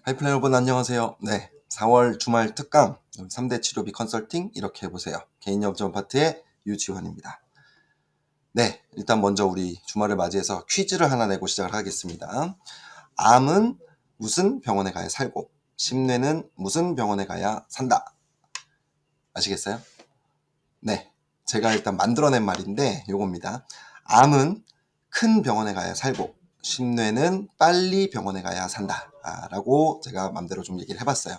하이플랜 여러분 안녕하세요. 네, 4월 주말 특강 3대 치료비 컨설팅 이렇게 해보세요. 개인 영점 파트의 유지환입니다. 네, 일단 먼저 우리 주말을 맞이해서 퀴즈를 하나 내고 시작을 하겠습니다. 암은 무슨 병원에 가야 살고 심뇌는 무슨 병원에 가야 산다. 아시겠어요? 네, 제가 일단 만들어낸 말인데 요겁니다. 암은 큰 병원에 가야 살고 심뇌는 빨리 병원에 가야 산다 라고 제가 맘대로 좀 얘기를 해봤어요.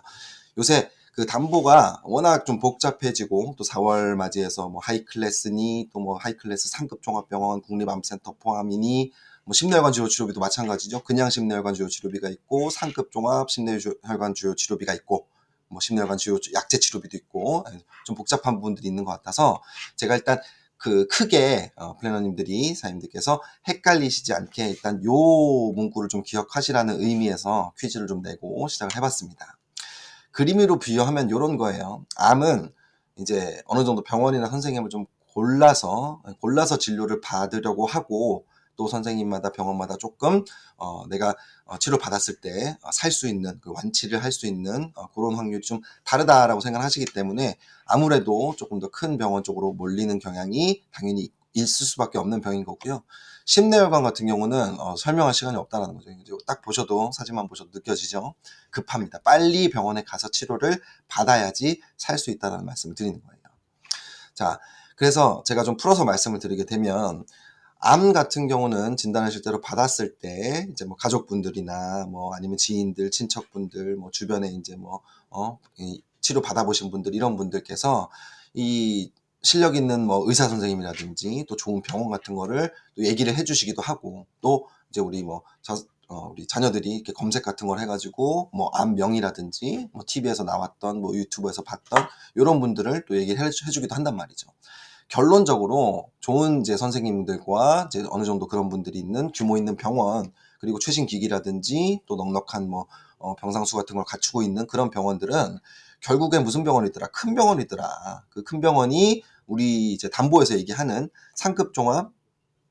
요새 그 담보가 워낙 좀 복잡해지고 또 4월 맞이해서 뭐 하이클래스니 또 뭐 하이클래스 상급 종합병원 국립암센터 포함이니 뭐 심뇌혈관 주요 치료비도 마찬가지죠. 그냥 심뇌혈관 주요 치료비가 있고 상급 종합 심뇌혈관 주요 치료비가 있고 뭐 심뇌혈관 주요 약제 치료비도 있고 좀 복잡한 부분들이 있는 것 같아서 제가 일단 그 크게 플래너님들이 사장님들께서 헷갈리시지 않게 일단 요 문구를 좀 기억하시라는 의미에서 퀴즈를 좀 내고 시작을 해봤습니다. 그림으로 비유하면 이런 거예요. 암은 이제 어느 정도 병원이나 선생님을 좀 골라서 진료를 받으려고 하고 또 선생님마다 병원마다 조금 내가 치료 받았을 때 살 수 있는 그 완치를 할 수 있는 그런 확률이 좀 다르다라고 생각하시기 때문에 아무래도 조금 더 큰 병원 쪽으로 몰리는 경향이 당연히 있을 수밖에 없는 병인 거고요. 심내혈관 같은 경우는 설명할 시간이 없다는 거죠. 이제 딱 보셔도 사진만 보셔도 느껴지죠. 급합니다. 빨리 병원에 가서 치료를 받아야지 살 수 있다는 말씀을 드리는 거예요. 자, 그래서 제가 좀 풀어서 말씀을 드리게 되면 암 같은 경우는 진단을 실제로 받았을 때 이제 뭐 가족분들이나 뭐 아니면 지인들, 친척분들, 뭐 주변에 이제 이 치료 받아보신 분들 이런 분들께서 이 실력 있는 뭐 의사 선생님이라든지 또 좋은 병원 같은 거를 또 얘기를 해주시기도 하고 또 이제 우리 자녀들이 이렇게 검색 같은 걸 해가지고 뭐 암명이라든지 뭐 TV에서 나왔던 뭐 유튜브에서 봤던 이런 분들을 또 얘기를 해주기도 한단 말이죠. 결론적으로 좋은 이제 선생님들과 이제 어느 정도 그런 분들이 있는 규모 있는 병원 그리고 최신 기기라든지 또 넉넉한 뭐 병상수 같은 걸 갖추고 있는 그런 병원들은 결국에 무슨 병원이더라? 큰 병원이더라. 그 큰 병원이 우리 이제 담보에서 얘기하는 상급 종합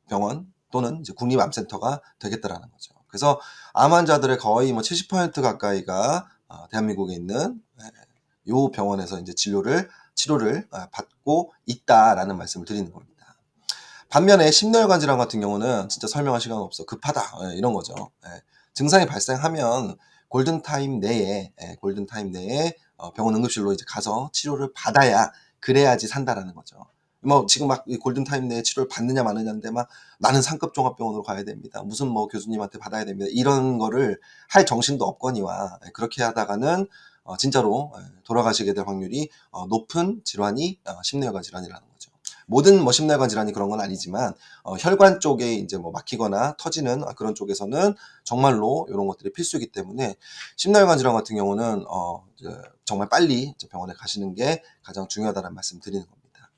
병원 또는 이제 국립암센터가 되겠다라는 거죠. 그래서 암 환자들의 거의 뭐 70% 가까이가 대한민국에 있는 요 병원에서 이제 치료를 받고 있다라는 말씀을 드리는 겁니다. 반면에 심뇌혈관 질환 같은 경우는 진짜 설명할 시간 없어. 급하다. 이런 거죠. 증상이 발생하면 골든타임 내에 병원 응급실로 이제 가서 치료를 받아야 그래야지 산다라는 거죠. 뭐 지금 막 골든타임 내에 치료를 받느냐 마느냐인데 막 나는 상급 종합병원으로 가야 됩니다. 무슨 뭐 교수님한테 받아야 됩니다. 이런 거를 할 정신도 없거니와 그렇게 하다가는 진짜로 돌아가시게 될 확률이 높은 질환이 심뇌혈관 질환이라는 거죠. 모든 뭐 심뇌관 질환이 그런 건 아니지만 혈관 쪽에 이제 뭐 막히거나 터지는 그런 쪽에서는 정말로 이런 것들이 필수이기 때문에 심뇌관 질환 같은 경우는 정말 빨리 병원에 가시는 게 가장 중요하다는 말씀 드리는 겁니다.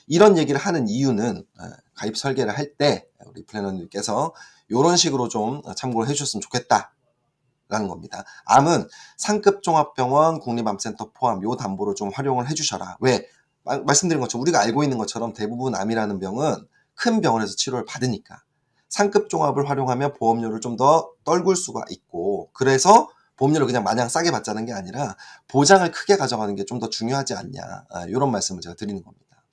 이런 얘기를 하는 이유는 가입 설계를 할 때 우리 플래너님께서 이런 식으로 좀 참고를 해주셨으면 좋겠다. 라는 겁니다. 암은 상급 종합병원 국립암센터 포함 요 담보를 좀 활용을 해주셔라. 왜? 말씀드린 것처럼 우리가 알고 있는 것처럼 대부분 암이라는 병은 큰 병원에서 치료를 받으니까 상급 종합을 활용하면 보험료를 좀 더 떨굴 수가 있고 그래서 보험료를 그냥 마냥 싸게 받자는 게 아니라 보장을 크게 가져가는 게 좀 더 중요하지 않냐 이런 말씀을 제가 드리는 겁니다.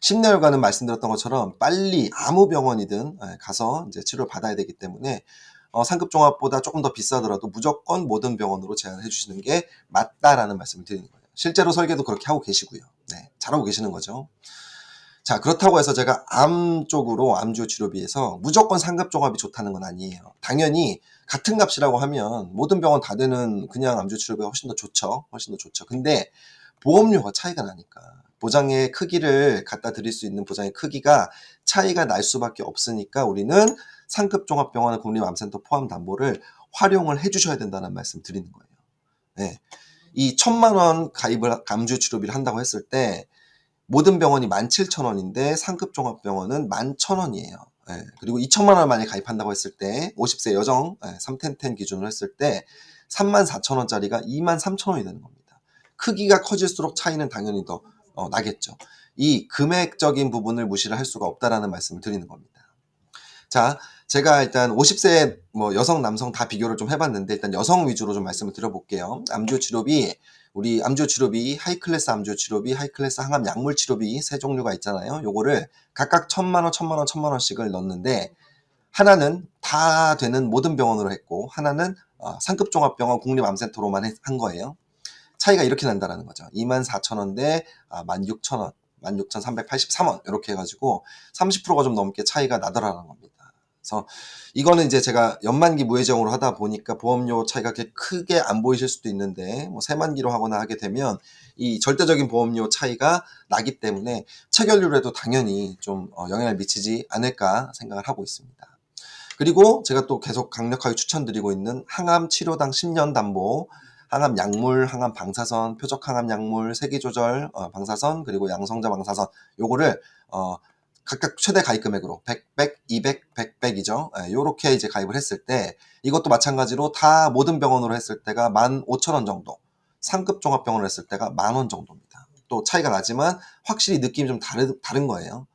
심내혈관은 말씀드렸던 것처럼 빨리 아무 병원이든 가서 이제 치료를 받아야 되기 때문에 상급 종합보다 조금 더 비싸더라도 무조건 모든 병원으로 제안해 주시는 게 맞다라는 말씀을 드리는 거예요. 실제로 설계도 그렇게 하고 계시고요. 네, 잘하고 계시는 거죠. 자, 그렇다고 해서 제가 암 쪽으로 암주 치료비에서 무조건 상급 종합이 좋다는 건 아니에요. 당연히 같은 값이라고 하면 모든 병원 다 되는 그냥 암주 치료비가 훨씬 더 좋죠. 훨씬 더 좋죠. 근데 보험료가 차이가 나니까 보장의 크기를 갖다 드릴 수 있는 보장의 크기가 차이가 날 수밖에 없으니까 우리는 상급 종합병원 국립암센터 포함 담보를 활용을 해주셔야 된다는 말씀 드리는 거예요. 네. 이 1,000만 원 가입을 암주 치료비를 한다고 했을 때 모든 병원이 17,000원인데 상급 종합병원은 11,000원이에요. 예, 그리고 2천만 원 만에 가입한다고 했을 때 50세 여정 3텐텐 기준으로 했을 때 34,000원짜리가 23,000원이 되는 겁니다. 크기가 커질수록 차이는 당연히 더 나겠죠. 이 금액적인 부분을 무시를 할 수가 없다라는 말씀을 드리는 겁니다. 자, 제가 일단 50세 뭐 여성, 남성 다 비교를 좀 해봤는데 일단 여성 위주로 좀 말씀을 드려볼게요. 암주 치료비, 우리 암주 치료비, 하이클래스 암주 치료비, 하이클래스 항암 약물 치료비 세 종류가 있잖아요. 요거를 각각 1,000만 원, 1,000만 원, 1,000만 원씩을 넣는데 하나는 다 되는 모든 병원으로 했고 하나는 상급종합병원 국립암센터로만 한 거예요. 차이가 이렇게 난다라는 거죠. 24,000원 대 16,000원, 16,383원 이렇게 해가지고 30%가 좀 넘게 차이가 나더라는 겁니다. 그래서 이거는 이제 제가 연만기 무해정으로 하다 보니까 보험료 차이가 그렇게 크게 안 보이실 수도 있는데 뭐 세만기로 하거나 하게 되면 이 절대적인 보험료 차이가 나기 때문에 체결률에도 당연히 좀 영향을 미치지 않을까 생각을 하고 있습니다. 그리고 제가 또 계속 강력하게 추천드리고 있는 항암 치료당 10년 담보, 항암 약물, 항암 방사선, 표적 항암 약물, 세기 조절 방사선, 그리고 양성자 방사선 요거를 각각 최대 가입 금액으로 100, 100, 200, 100, 100이죠. 요렇게 이제 가입을 했을 때 이것도 마찬가지로 다 모든 병원으로 했을 때가 15,000원 정도, 상급 종합병원으로 했을 때가 10,000원 정도입니다. 또 차이가 나지만 확실히 느낌이 좀 다른 거예요.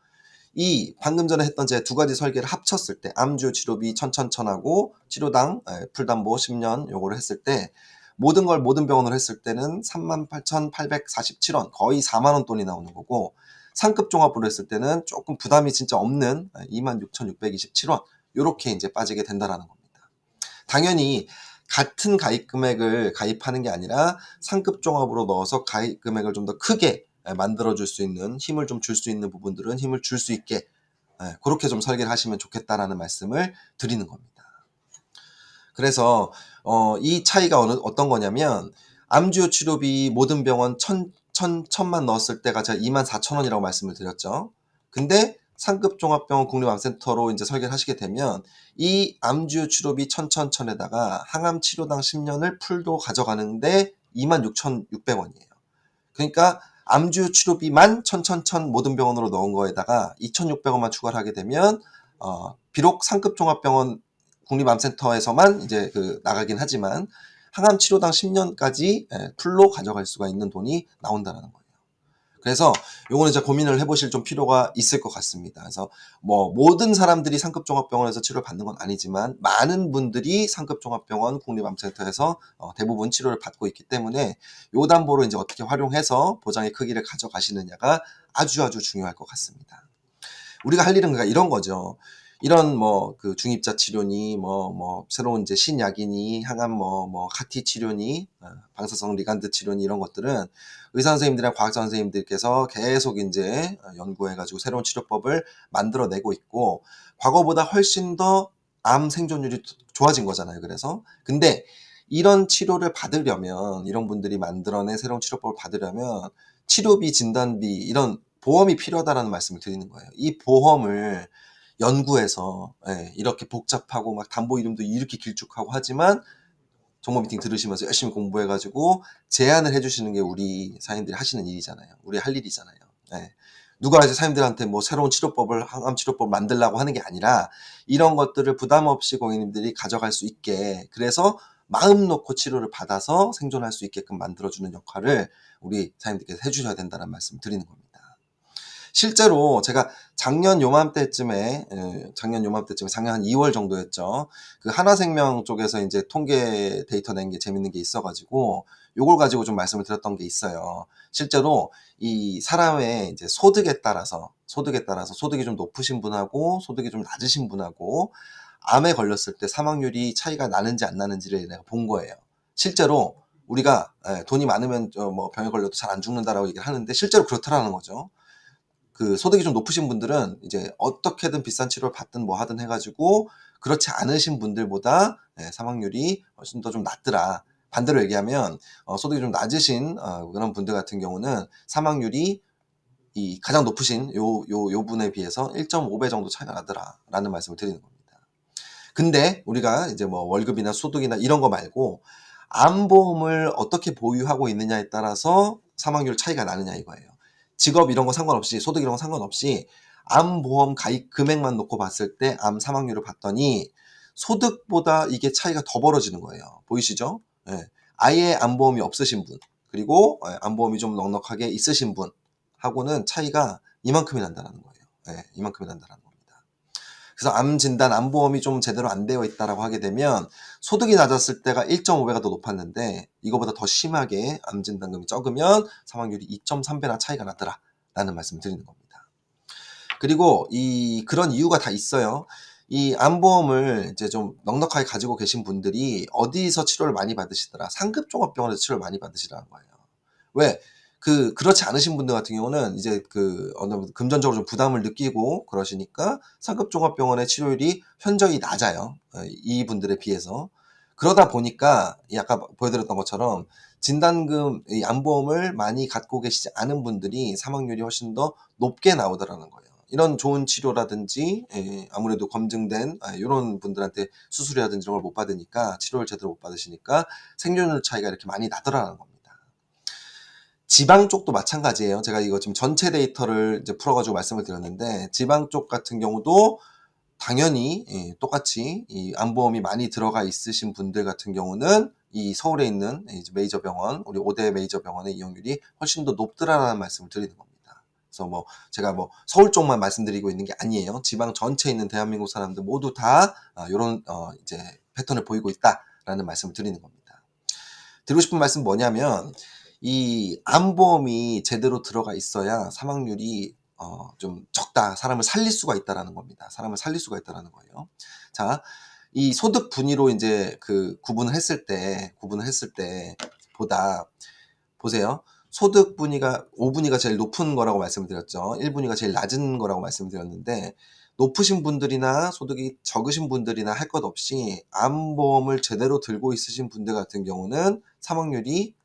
이 방금 전에 했던 제 두 가지 설계를 합쳤을 때 암주 치료비 1,000하고 치료당 풀담보 10년 요거를 했을 때 모든 걸 모든 병원으로 했을 때는 38,847원 거의 4만 원 돈이 나오는 거고 상급 종합으로 했을 때는 조금 부담이 진짜 없는 26,627원 요렇게 이제 빠지게 된다라는 겁니다. 당연히 같은 가입 금액을 가입하는 게 아니라 상급 종합으로 넣어서 가입 금액을 좀 더 크게 만들어 줄 수 있는 힘을 좀 줄 수 있는 부분들은 힘을 줄 수 있게 그렇게 좀 설계를 하시면 좋겠다라는 말씀을 드리는 겁니다. 그래서 이 차이가 어떤 거냐면 암주 치료비 모든 병원 1,000만 넣었을 때가 제가 24,000원이라고 말씀을 드렸죠. 근데 상급 종합병원 국립암센터로 이제 설계를 하시게 되면 이 암주 치료비 1,000에다가 항암 치료당 10년을 풀도 가져가는데 26,600원이에요. 그러니까 암주 치료비만 1,000 모든 병원으로 넣은 거에다가 2,600원만 추가를 하게 되면 비록 상급 종합병원 국립암센터에서만 이제 나가긴 하지만 항암 치료당 10년까지 풀로 가져갈 수가 있는 돈이 나온다는 거예요. 그래서 요거는 이제 고민을 해보실 좀 필요가 있을 것 같습니다. 그래서 뭐 모든 사람들이 상급종합병원에서 치료를 받는 건 아니지만 많은 분들이 상급종합병원 국립암센터에서 대부분 치료를 받고 있기 때문에 요 담보로 이제 어떻게 활용해서 보장의 크기를 가져가시느냐가 아주 중요할 것 같습니다. 우리가 할 일은 그러니까 이런 거죠. 이런 중입자 치료니 새로운 이제 신약이니 항암 카티 치료니 방사성 리간드 치료니 이런 것들은 의사 선생님들이랑 과학자 선생님들께서 계속 이제 연구해가지고 새로운 치료법을 만들어내고 있고 과거보다 훨씬 더 암 생존율이 좋아진 거잖아요. 그래서 근데 이런 치료를 받으려면 이런 분들이 만들어낸 새로운 치료법을 받으려면 치료비, 진단비 이런 보험이 필요하다라는 말씀을 드리는 거예요. 이 보험을 연구해서 이렇게 복잡하고 막 담보 이름도 이렇게 길쭉하고 하지만 정보 미팅 들으시면서 열심히 공부해가지고 제안을 해주시는 게 우리 사장님들이 하시는 일이잖아요. 우리 할 일이잖아요. 누가 이제 사장님들한테 뭐 새로운 치료법을 항암 치료법 만들라고 하는 게 아니라 이런 것들을 부담 없이 고객님들이 가져갈 수 있게 그래서 마음 놓고 치료를 받아서 생존할 수 있게끔 만들어주는 역할을 우리 사장님들께서 해주셔야 된다는 말씀 드리는 겁니다. 실제로 제가 작년 요맘때쯤에 작년 한 2월 정도였죠. 그 하나생명 쪽에서 이제 통계 데이터 낸 게 재밌는 게 있어가지고 요걸 가지고 좀 말씀을 드렸던 게 있어요. 실제로 이 사람의 이제 소득에 따라서 소득이 좀 높으신 분하고 소득이 좀 낮으신 분하고 암에 걸렸을 때 사망률이 차이가 나는지 안 나는지를 내가 본 거예요. 실제로 우리가 돈이 많으면 병에 걸려도 잘 안 죽는다라고 얘기를 하는데 실제로 그렇다라는 거죠. 그 소득이 좀 높으신 분들은 이제 어떻게든 비싼 치료를 받든 뭐 하든 해가지고 그렇지 않으신 분들보다 사망률이 훨씬 더 좀 낮더라. 반대로 얘기하면 소득이 좀 낮으신 그런 분들 같은 경우는 사망률이 이 가장 높으신 요 분에 비해서 1.5배 정도 차이가 나더라라는 말씀을 드리는 겁니다. 근데 우리가 이제 뭐 월급이나 소득이나 이런 거 말고 암보험을 어떻게 보유하고 있느냐에 따라서 사망률 차이가 나느냐 이거예요. 직업 이런 거 상관없이 소득 이런 거 상관없이 암보험 가입 금액만 놓고 봤을 때 암 사망률을 봤더니 소득보다 이게 차이가 더 벌어지는 거예요. 보이시죠? 아예 암보험이 없으신 분 그리고 암보험이 좀 넉넉하게 있으신 분하고는 차이가 이만큼이 난다는 거예요. 이만큼이 난다는 겁니다. 그래서 암 진단, 암보험이 좀 제대로 안 되어 있다라고 하게 되면 소득이 낮았을 때가 1.5배가 더 높았는데 이거보다 더 심하게 암 진단금이 적으면 사망률이 2.3배나 차이가 나더라 라는 말씀을 드리는 겁니다. 그리고 그런 이유가 다 있어요. 이 암보험을 이제 좀 넉넉하게 가지고 계신 분들이 어디서 치료를 많이 받으시더라? 상급종합병원에서 치료를 많이 받으시라는 거예요. 왜? 그렇지 않으신 분들 같은 경우는 이제 어느 정도 금전적으로 좀 부담을 느끼고 그러시니까 상급종합병원의 치료율이 현저히 낮아요. 이분들에 비해서. 그러다 보니까 이 아까 보여드렸던 것처럼 진단금, 이 암보험을 많이 갖고 계시지 않은 분들이 사망률이 훨씬 더 높게 나오더라는 거예요. 이런 좋은 치료라든지 아무래도 검증된 이런 분들한테 수술이라든지 이런 걸 못 받으니까 치료를 제대로 못 받으시니까 생존율 차이가 이렇게 많이 나더라는 겁니다. 지방 쪽도 마찬가지예요. 제가 이거 지금 전체 데이터를 이제 풀어가지고 말씀을 드렸는데 지방 쪽 같은 경우도 당연히 똑같이 이 암보험이 많이 들어가 있으신 분들 같은 경우는 이 서울에 있는 이제 메이저 병원, 우리 5대 메이저 병원의 이용률이 훨씬 더 높더라라는 말씀을 드리는 겁니다. 그래서 뭐 제가 뭐 서울 쪽만 말씀드리고 있는 게 아니에요. 지방 전체에 있는 대한민국 사람들 모두 다 이런 이제 패턴을 보이고 있다라는 말씀을 드리는 겁니다. 드리고 싶은 말씀 뭐냐면 이 암보험이 제대로 들어가 있어야 사망률이 좀 적다. 사람을 살릴 수가 있다라는 겁니다. 사람을 살릴 수가 있다라는 거예요. 자, 이 소득 분위로 이제 구분을 했을 때 보다 보세요. 소득 분위가 5분위가 제일 높은 거라고 말씀을 드렸죠. 1분위가 제일 낮은 거라고 말씀을 드렸는데 높으신 분들이나 소득이 적으신 분들이나 할 것 없이 암보험을 제대로 들고 있으신 분들 같은 경우는 사망률이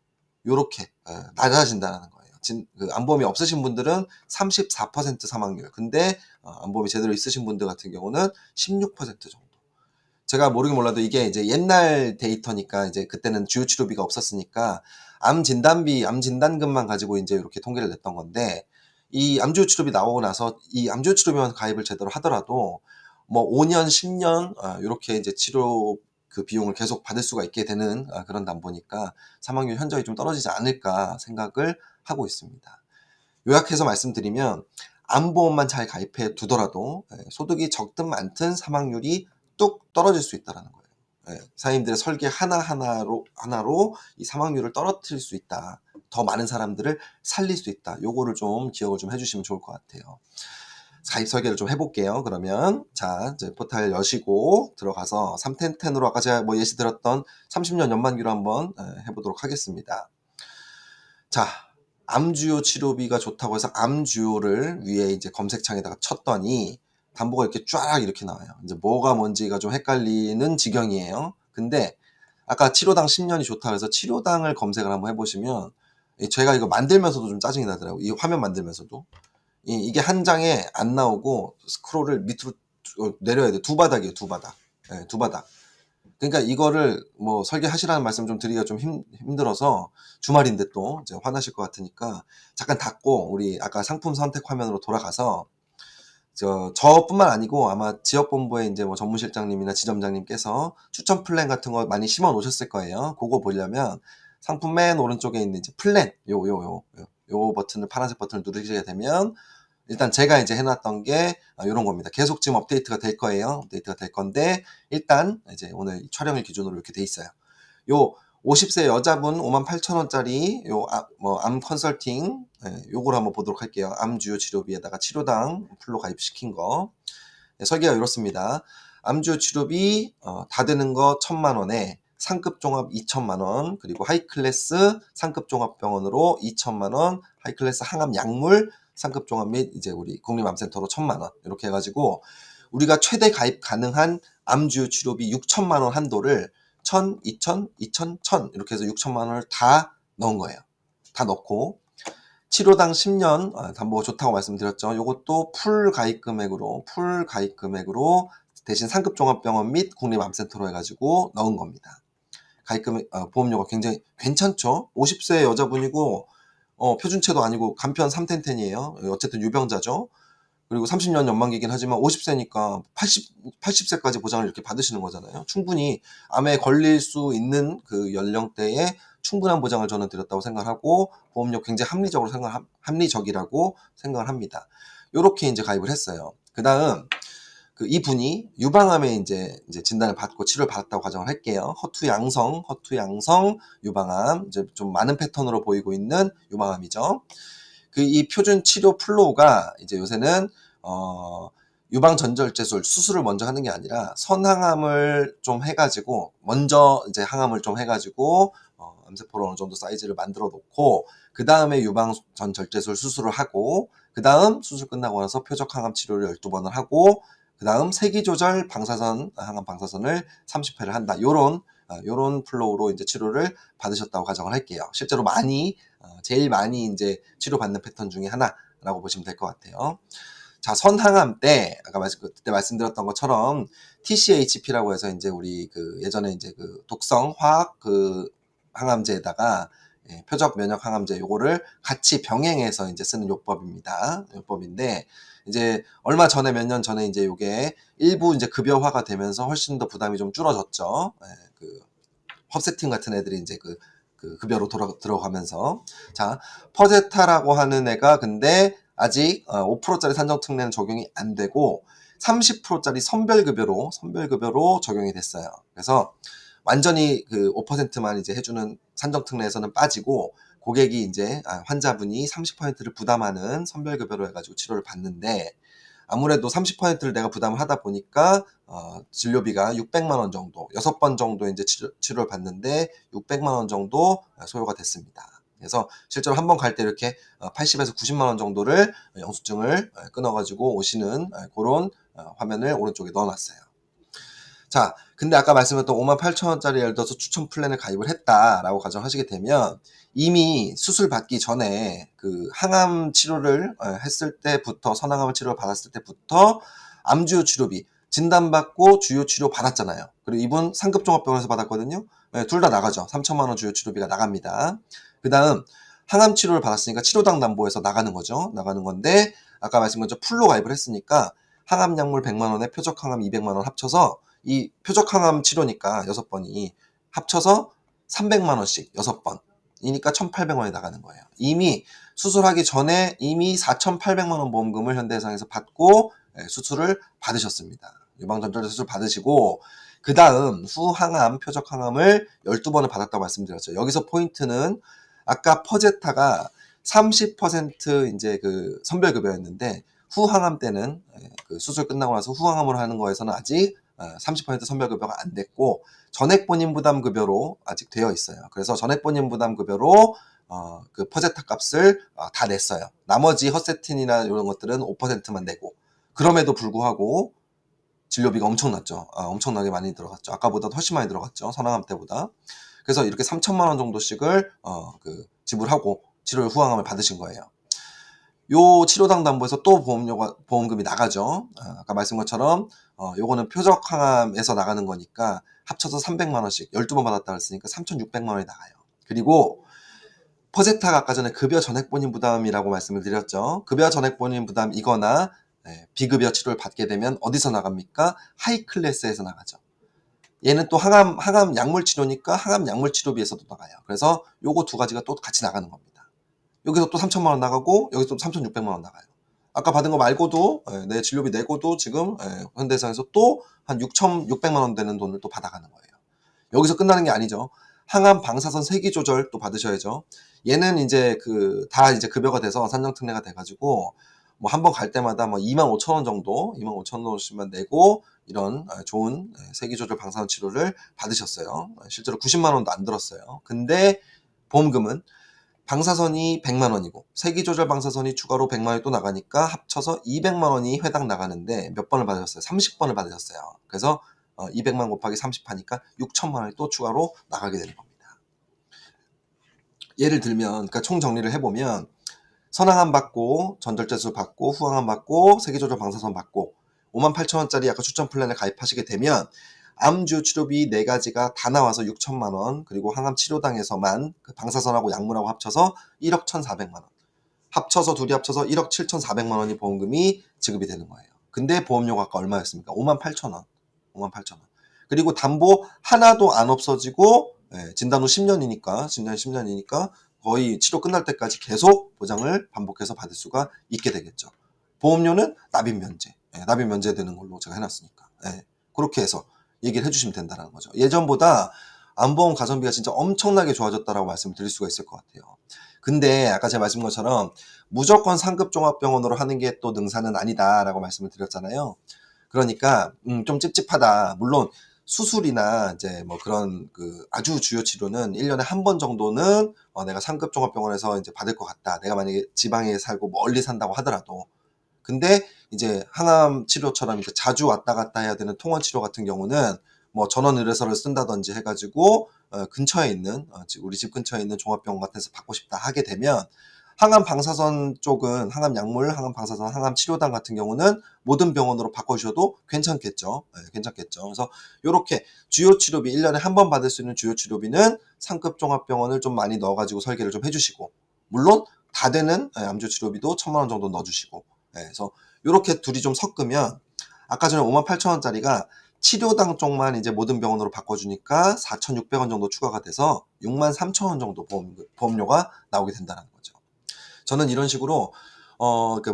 요렇게 낮아진다는 거예요. 암보험이 없으신 분들은 34% 사망률. 근데 암보험이 제대로 있으신 분들 같은 경우는 16% 정도. 제가 모르긴 몰라도 이게 이제 옛날 데이터니까 이제 그때는 주요 치료비가 없었으니까 암 진단비, 암 진단금만 가지고 이제 이렇게 통계를 냈던 건데 이 암주요 치료비 나오고 나서 이 암주요 치료비만 가입을 제대로 하더라도 뭐 5년, 10년 이렇게 이제 치료 비용을 계속 받을 수가 있게 되는 그런 담보니까 사망률 현저히 좀 떨어지지 않을까 생각을 하고 있습니다. 요약해서 말씀드리면 암보험만 잘 가입해 두더라도 소득이 적든 많든 사망률이 뚝 떨어질 수 있다는 거예요. 사장님들의 설계 하나로 이 사망률을 떨어뜨릴 수 있다. 더 많은 사람들을 살릴 수 있다. 요거를 좀 기억을 좀 해주시면 좋을 것 같아요. 가입 설계를 좀 해볼게요. 그러면 자 이제 포탈 여시고 들어가서 310으로 아까 제가 뭐 예시 들었던 30년 연만기로 한번 해보도록 하겠습니다. 자, 암주요 치료비가 좋다고 해서 암주요를 위에 이제 검색창에다가 쳤더니 담보가 이렇게 쫙 이렇게 나와요. 이제 뭐가 뭔지가 좀 헷갈리는 지경이에요. 근데 아까 치료당 10년이 좋다고 해서 치료당을 검색을 한번 해보시면 제가 이거 만들면서도 좀 짜증이 나더라고요. 이 화면 만들면서도. 이게 한 장에 안 나오고 스크롤을 밑으로 내려야 돼. 두 바닥이에요. 두 바닥. 네, 두 바닥. 그러니까 이거를 뭐 설계하시라는 말씀 좀 드리기가 좀 힘들어서 주말인데 또 이제 화나실 것 같으니까 잠깐 닫고 우리 아까 상품 선택 화면으로 돌아가서 저뿐만 아니고 아마 지역본부에 이제 뭐 전무실장님이나 지점장님께서 추천 플랜 같은 거 많이 심어 놓으셨을 거예요. 그거 보려면 상품 맨 오른쪽에 있는 이제 플랜 요 버튼을 파란색 버튼을 누르시게 되면 일단 제가 이제 해놨던 게 이런 겁니다. 계속 지금 업데이트가 될 거예요. 업데이트가 될 건데 일단 이제 오늘 촬영일 기준으로 이렇게 돼 있어요. 요 50세 여자분 58,000원짜리 암 컨설팅 요걸 한번 보도록 할게요. 암 주요 치료비에다가 치료당 풀로 가입시킨 거 설계가 이렇습니다. 암 주요 치료비 다 되는 거 1,000만 원에 상급 종합 2천만 원, 그리고 하이클래스 상급 종합병원으로 2천만 원, 하이클래스 항암 약물 상급 종합 및 이제 우리 국립암센터로 1,000만 원 이렇게 해가지고 우리가 최대 가입 가능한 암 주요 치료비 6천만 원 한도를 1,000, 2,000, 2,000, 1,000 이렇게 해서 6천만 원을 다 넣은 거예요. 다 넣고 치료당 10년 담보가 좋다고 말씀드렸죠. 이것도 풀 가입 금액으로 대신 상급 종합병원 및 국립암센터로 해가지고 넣은 겁니다. 가입 금액 보험료가 굉장히 괜찮죠. 50세 여자분이고 표준체도 아니고 간편 3텐텐이에요. 어쨌든 유병자죠. 그리고 30년 연만기긴 하지만 50세니까 80세까지 보장을 이렇게 받으시는 거잖아요. 충분히 암에 걸릴 수 있는 그 연령대에 충분한 보장을 저는 드렸다고 생각하고 보험료 굉장히 합리적이라고 생각을 합니다. 요렇게 이제 가입을 했어요. 그 다음 이분이 유방암에 이제 진단을 받고 치료를 받았다고 가정을 할게요. 허투양성 유방암, 이제 좀 많은 패턴으로 보이고 있는 유방암이죠. 이 표준 치료 플로우가 이제 요새는 유방 전절제술 수술을 먼저 하는 게 아니라 선항암을 좀 해가지고 먼저 이제 항암을 좀 해가지고 암세포를 어느 정도 사이즈를 만들어 놓고 그 다음에 유방 전절제술 수술을 하고 그 다음 수술 끝나고 나서 표적 항암 치료를 12번을 하고 그 다음 세기조절 방사선 항암 방사선을 30회를 한다. 요런 플로우로 이제 치료를 받으셨다고 가정을 할게요. 실제로 제일 많이 이제 치료받는 패턴 중에 하나라고 보시면 될 것 같아요. 자, 선항암 때, 아까 그때 말씀드렸던 것처럼 TCHP라고 해서 이제 우리 예전에 이제 독성 화학 항암제에다가 표적 면역 항암제 요거를 같이 병행해서 이제 쓰는 요법입니다. 요법인데, 이제 얼마 전에 몇 년 전에 이제 요게 일부 이제 급여화가 되면서 훨씬 더 부담이 좀 줄어졌죠. 헙세팅 같은 애들이 이제 급여로 들어가면서. 자, 퍼제타라고 하는 애가 근데 아직 5%짜리 산정특례는 적용이 안 되고 30%짜리 선별급여로 적용이 됐어요. 그래서 완전히 5%만 이제 해주는 산정특례에서는 빠지고 고객이 이제 환자분이 30%를 부담하는 선별급여로 해가지고 치료를 받는데 아무래도 30%를 내가 부담을 하다 보니까 진료비가 600만 원 정도, 6번 정도 이제 치료를 받는데 600만 원 정도 소요가 됐습니다. 그래서 실제로 한 번 갈 때 이렇게 80에서 90만 원 정도를 영수증을 끊어가지고 오시는 그런 화면을 오른쪽에 넣어놨어요. 자, 근데 아까 말씀드렸던 58,000원짜리 예를 들어서 추천 플랜을 가입을 했다라고 가정하시게 되면 이미 수술 받기 전에 항암 치료를 했을 때부터 선항암 치료를 받았을 때부터 암주요 치료비 진단받고 주요 치료 받았잖아요. 그리고 이분 상급종합병원에서 받았거든요. 둘 다 나가죠. 3천만 원 주요 치료비가 나갑니다. 그 다음 항암 치료를 받았으니까 치료당 담보에서 나가는 거죠. 나가는 건데 아까 말씀드렸죠. 풀로 가입을 했으니까 항암 약물 100만 원에 표적 항암 200만 원 합쳐서 이 표적 항암 치료니까 6번이 합쳐서 300만 원씩 6번 이니까 1,800원이 나가는 거예요. 이미 수술하기 전에 이미 4,800만 원 보험금을 현대해상에서 받고 수술을 받으셨습니다. 유방전절 수술 받으시고 그 다음 후항암, 표적 항암을 12번을 받았다고 말씀드렸죠. 여기서 포인트는 아까 퍼제타가 30% 이제 선별급여였는데 후항암 때는 수술 끝나고 나서 후항암으로 하는 거에서는 아직 30% 선별급여가 안 됐고 전액본인 부담급여로 아직 되어 있어요. 그래서 전액본인 부담급여로 퍼제타 값을 다 냈어요. 나머지 헛세틴이나 이런 것들은 5%만 내고 그럼에도 불구하고 진료비가 엄청났죠. 엄청나게 많이 들어갔죠. 아까보다 훨씬 많이 들어갔죠. 선항암 때보다. 그래서 이렇게 3천만 원 정도씩을 지불하고 치료 후항암을 받으신 거예요. 요 치료당 담보에서 또 보험금이 나가죠. 아까 말씀한 것처럼 요거는 표적 항암에서 나가는 거니까 합쳐서 300만 원씩 12번 받았다 그랬으니까 3,600만 원이 나가요. 그리고 퍼제타가 아까 전에 급여 전액본인 부담이라고 말씀을 드렸죠. 급여 전액본인 부담이거나 비급여 치료를 받게 되면 어디서 나갑니까? 하이 클래스에서 나가죠. 얘는 또 항암 약물 치료니까 항암 약물 치료비에서도 나가요. 그래서 요거 두 가지가 또 같이 나가는 겁니다. 여기서 또 3천만 원 나가고 여기서 또 3,600만 원 나가요. 아까 받은 거 말고도 내 진료비 내고도 지금 현대해상에서 또 한 6,600만 원 되는 돈을 또 받아가는 거예요. 여기서 끝나는 게 아니죠. 항암 방사선 세기 조절 또 받으셔야죠. 얘는 이제 다 이제 급여가 돼서 산정특례가 돼가지고 뭐 한 번 갈 때마다 뭐 25,000원 정도, 25,000원씩만 내고 이런 좋은 세기 조절 방사선 치료를 받으셨어요. 실제로 90만 원도 안 들었어요. 근데 보험금은 방사선이 100만 원이고 세기조절 방사선이 추가로 100만 원이 또 나가니까 합쳐서 200만 원이 회당 나가는데 몇 번을 받으셨어요? 30번을 받으셨어요. 그래서 200만 곱하기 30 하니까 6천만 원이 또 추가로 나가게 되는 겁니다. 예를 들면 그러니까 총 정리를 해보면 선항암 받고 전절제술 받고 후항암 받고 세기조절 방사선 받고 58,000원짜리 아까 추천 플랜에 가입하시게 되면 암주 치료비 4가지가 다 나와서 6천만 원, 그리고 항암 치료당에서만 방사선하고 약물하고 합쳐서 1억 1,400만 원. 합쳐서 둘이 합쳐서 1억 7,400만 원이 보험금이 지급이 되는 거예요. 근데 보험료가 아까 얼마였습니까? 58,000원. 58,000원. 그리고 담보 하나도 안 없어지고 진단 후 10년이니까 거의 치료 끝날 때까지 계속 보장을 반복해서 받을 수가 있게 되겠죠. 보험료는 납입 면제. 예, 납입 면제되는 걸로 제가 해놨으니까. 예, 그렇게 해서 얘기를 해주시면 된다는 거죠. 예전보다 암보험 가성비가 진짜 엄청나게 좋아졌다라고 말씀을 드릴 수가 있을 것 같아요. 근데 아까 제가 말씀드린 것처럼 무조건 상급 종합병원으로 하는 게 또 능사는 아니다라고 말씀을 드렸잖아요. 그러니까 좀 찝찝하다. 물론 수술이나 이제 뭐 그런 그 아주 주요 치료는 1년에 한 번 정도는 내가 상급 종합병원에서 이제 받을 것 같다. 내가 만약에 지방에 살고 멀리 산다고 하더라도. 근데 이제 항암 치료처럼 이제 자주 왔다 갔다 해야 되는 통원 치료 같은 경우는 뭐 전원 의뢰서를 쓴다든지 해가지고 근처에 있는 우리 집 근처에 있는 종합병원 같은 데서 받고 싶다 하게 되면 항암 방사선 쪽은 항암 약물, 항암 방사선, 항암 치료단 같은 경우는 모든 병원으로 바꿔주셔도 괜찮겠죠. 네, 괜찮겠죠. 그래서 이렇게 주요 치료비 1년에 한 번 받을 수 있는 주요 치료비는 상급 종합병원을 좀 많이 넣어가지고 설계를 좀 해주시고 물론 다 되는 암주 치료비도 1,000만 원 정도 넣어주시고 그래서 이렇게 둘이 좀 섞으면 아까 전에 58,000원짜리가 치료당 쪽만 이제 모든 병원으로 바꿔주니까 4,600원 정도 추가가 돼서 63,000원 정도 보험료가 나오게 된다는 거죠. 저는 이런 식으로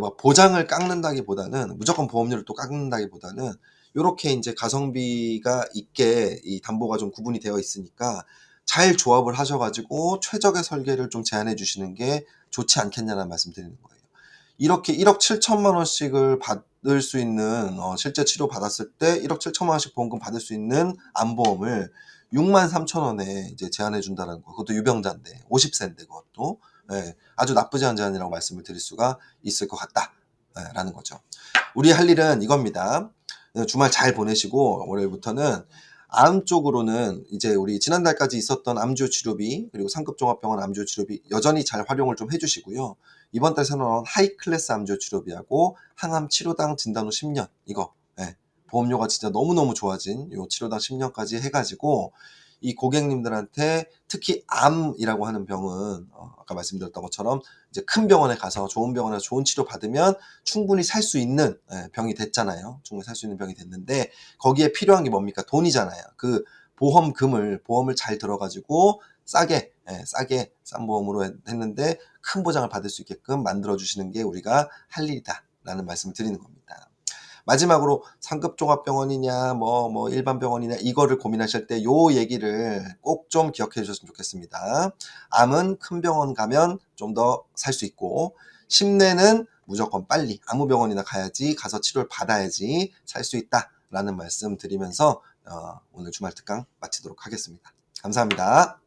막 보장을 깎는다기보다는 무조건 보험료를 또 깎는다기보다는 이렇게 이제 가성비가 있게 이 담보가 좀 구분이 되어 있으니까 잘 조합을 하셔가지고 최적의 설계를 좀 제안해 주시는 게 좋지 않겠냐는 말씀 드리는 거예요. 이렇게 1억 7천만 원씩을 받을 수 있는 실제 치료 받았을 때 1억 7천만 원씩 보험금 받을 수 있는 암보험을 6만 3천 원에 이제 제한해 준다는 거. 그것도 유병자인데 50세인데 그것도 예, 아주 나쁘지 않은 제한이라고 말씀을 드릴 수가 있을 것 같다. 라는 거죠. 우리 할 일은 이겁니다. 주말 잘 보내시고 월요일부터는 암 쪽으로는 이제 우리 지난달까지 있었던 암주 치료비 그리고 상급 종합병원 암주 치료비 여전히 잘 활용을 좀 해주시고요. 이번 달 새로 나온 하이 클래스 암주 치료비하고 항암 치료당 진단 후 10년 이거 보험료가 진짜 너무너무 좋아진 요 치료당 10년까지 해가지고 이 고객님들한테 특히 암이라고 하는 병은 아까 말씀드렸던 것처럼 이제 큰 병원에 가서 좋은 병원에서 좋은 치료 받으면 충분히 살 수 있는 병이 됐잖아요. 충분히 살 수 있는 병이 됐는데 거기에 필요한 게 뭡니까? 돈이잖아요. 그 보험을 잘 들어가지고 싸게 싼 보험으로 했는데 큰 보장을 받을 수 있게끔 만들어 주시는 게 우리가 할 일이다 라는 말씀을 드리는 겁니다. 마지막으로 상급 종합병원이냐 뭐 일반 병원이냐 이거를 고민하실 때 요 얘기를 꼭 좀 기억해 주셨으면 좋겠습니다. 암은 큰 병원 가면 좀 더 살 수 있고 심내는 무조건 빨리 아무 병원이나 가야지 가서 치료를 받아야지 살 수 있다라는 말씀 드리면서 오늘 주말 특강 마치도록 하겠습니다. 감사합니다.